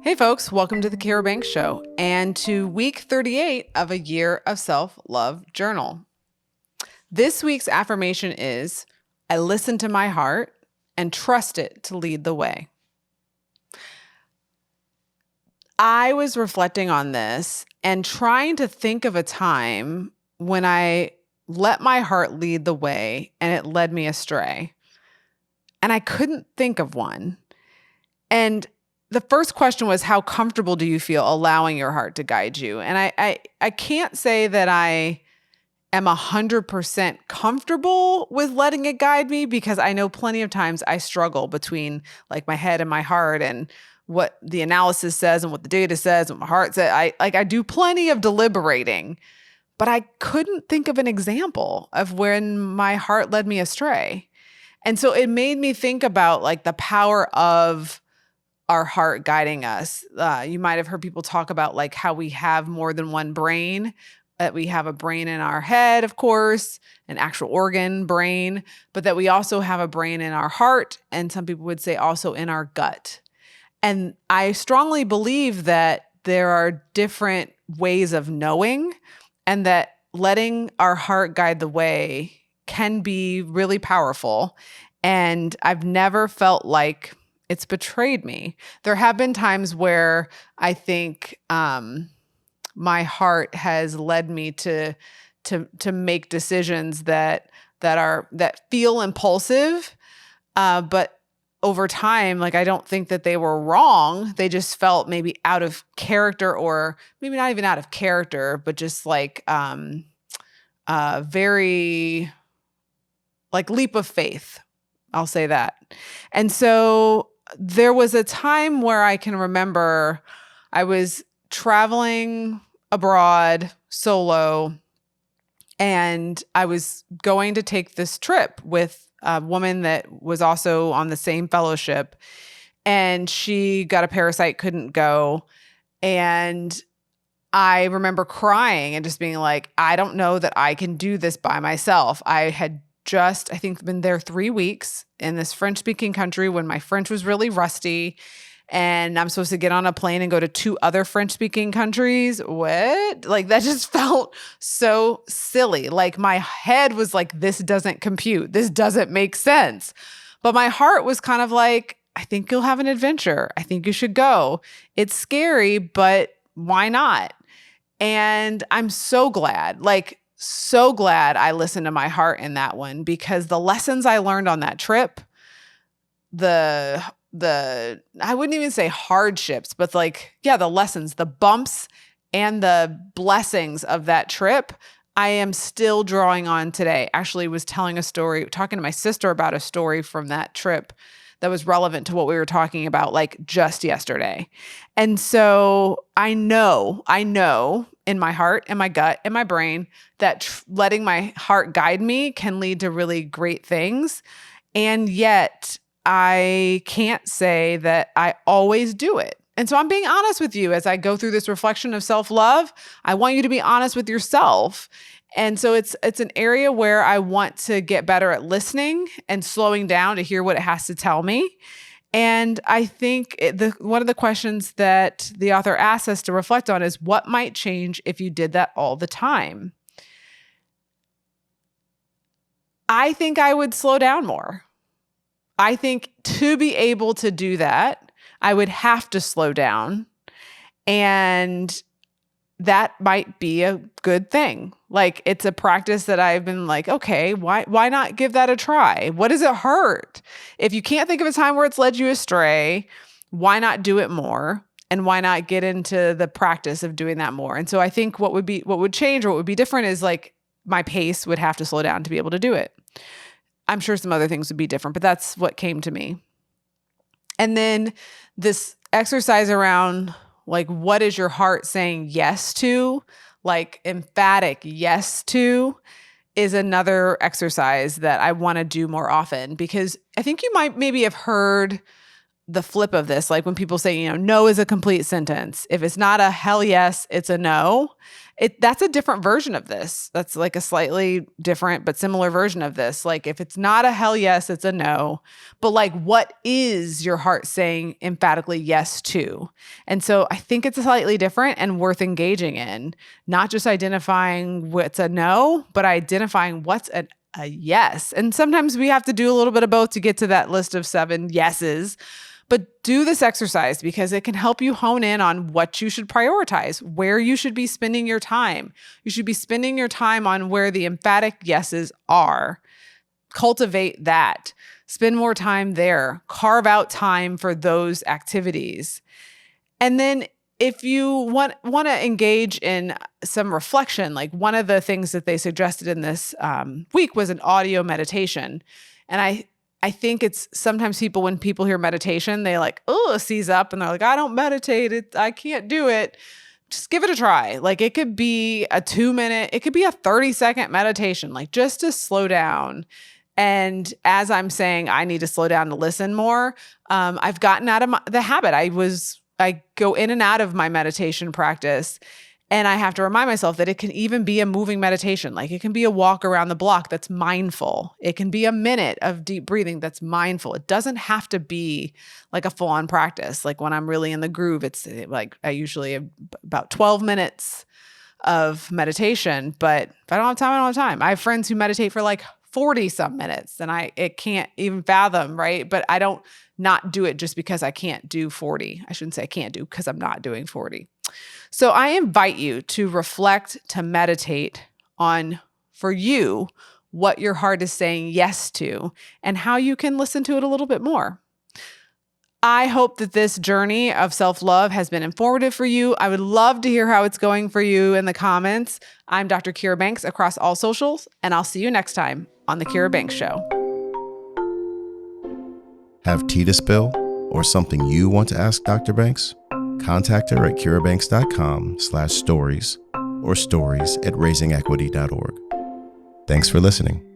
Hey folks, welcome to the Kara Banks Show and to week 38 of a year of self-love journal. This week's affirmation is, I listen to my heart and trust it to lead the way. I was reflecting on this and trying to think of a time when I let my heart lead the way and it led me astray. And I couldn't think of one. And the first question was, how comfortable do you feel allowing your heart to guide you? And I can't say that I am 100% comfortable with letting it guide me, because I know plenty of times I struggle between like my head and my heart and what the analysis says and what the data says, what my heart says. I do plenty of deliberating, but I couldn't think of an example of when my heart led me astray. And so it made me think about like the power of our heart guiding us. You might have heard people talk about like how we have more than one brain, that we have a brain in our head, of course, an actual organ brain, but that we also have a brain in our heart. And some people would say also in our gut. And I strongly believe that there are different ways of knowing, and that letting our heart guide the way can be really powerful. And I've never felt like it's betrayed me. There have been times where I think my heart has led me to make decisions that feel impulsive, but over time, like I don't think that they were wrong. They just felt maybe out of character, or maybe not even out of character, but just like very like leap of faith. I'll say that. And so there was a time where I can remember I was traveling abroad solo, and I was going to take this trip with a woman that was also on the same fellowship, and she got a parasite, couldn't go. And I remember crying and just being like, I don't know that I can do this by myself. I had I think been there 3 weeks in this French-speaking country when my French was really rusty, and I'm supposed to get on a plane and go to 2 other French-speaking countries. What? Like that just felt so silly. Like my head was like, this doesn't compute. This doesn't make sense. But my heart was kind of like, I think you'll have an adventure. I think you should go. It's scary, but why not? And I'm so glad I listened to my heart in that one, because the lessons I learned on that trip, I wouldn't even say hardships, but the lessons, the bumps and the blessings of that trip, I am still drawing on today. Actually was talking to my sister about a story from that trip that was relevant to what we were talking about like just yesterday. And so I know in my heart and my gut and my brain that letting my heart guide me can lead to really great things. And yet I can't say that I always do it. And so I'm being honest with you as I go through this reflection of self-love. I want you to be honest with yourself. And so it's an area where I want to get better at listening and slowing down to hear what it has to tell me. And I think one of the questions that the author asks us to reflect on is, what might change if you did that all the time? I think I would slow down more. I think to be able to do that, I would have to slow down. And that might be a good thing. Like it's a practice that I've been like, okay, why not give that a try? What does it hurt? If you can't think of a time where it's led you astray, why not do it more? And why not get into the practice of doing that more? And so I think what would change or what would be different is like my pace would have to slow down to be able to do it. I'm sure some other things would be different, but that's what came to me. And then this exercise around like, what is your heart saying yes to? Like emphatic yes to is another exercise that I want to do more often, because I think you might maybe have heard the flip of this. Like when people say, no is a complete sentence. If it's not a hell yes, it's a no. That's a different version of this. That's like a slightly different but similar version of this. Like if it's not a hell yes, it's a no. But like, what is your heart saying emphatically yes to? And so I think it's slightly different and worth engaging in, not just identifying what's a no, but identifying what's a yes. And sometimes we have to do a little bit of both to get to that list of 7 yeses. But do this exercise because it can help you hone in on what you should prioritize, where you should be spending your time. You should be spending your time on where the emphatic yeses are. Cultivate that. Spend more time there. Carve out time for those activities. And then if you want to engage in some reflection, like one of the things that they suggested in this week was an audio meditation. And I think it's sometimes when people hear meditation, they seize up and they're like, I don't meditate. I can't do it. Just give it a try. Like it could be a 2-minute, it could be a 30-second meditation, like just to slow down. And as I'm saying, I need to slow down to listen more. I've gotten out of the habit. I go in and out of my meditation practice. And I have to remind myself that it can even be a moving meditation. Like it can be a walk around the block that's mindful. It can be a minute of deep breathing that's mindful. It doesn't have to be like a full-on practice. Like when I'm really in the groove, it's like I usually have about 12 minutes of meditation. But if I don't have time, I don't have time. I have friends who meditate for like 40-some minutes and it can't even fathom, right? But I don't not do it just because I can't do 40. I shouldn't say I can't do because I'm not doing 40. So I invite you to reflect, to meditate on, for you, what your heart is saying yes to and how you can listen to it a little bit more. I hope that this journey of self-love has been informative for you. I would love to hear how it's going for you in the comments. I'm Dr. Kira Banks across all socials, and I'll see you next time on The Kira Banks Show. Have tea to spill or something you want to ask Dr. Banks? Contact her at kirabanks.com/stories or stories@raisingequity.org. Thanks for listening.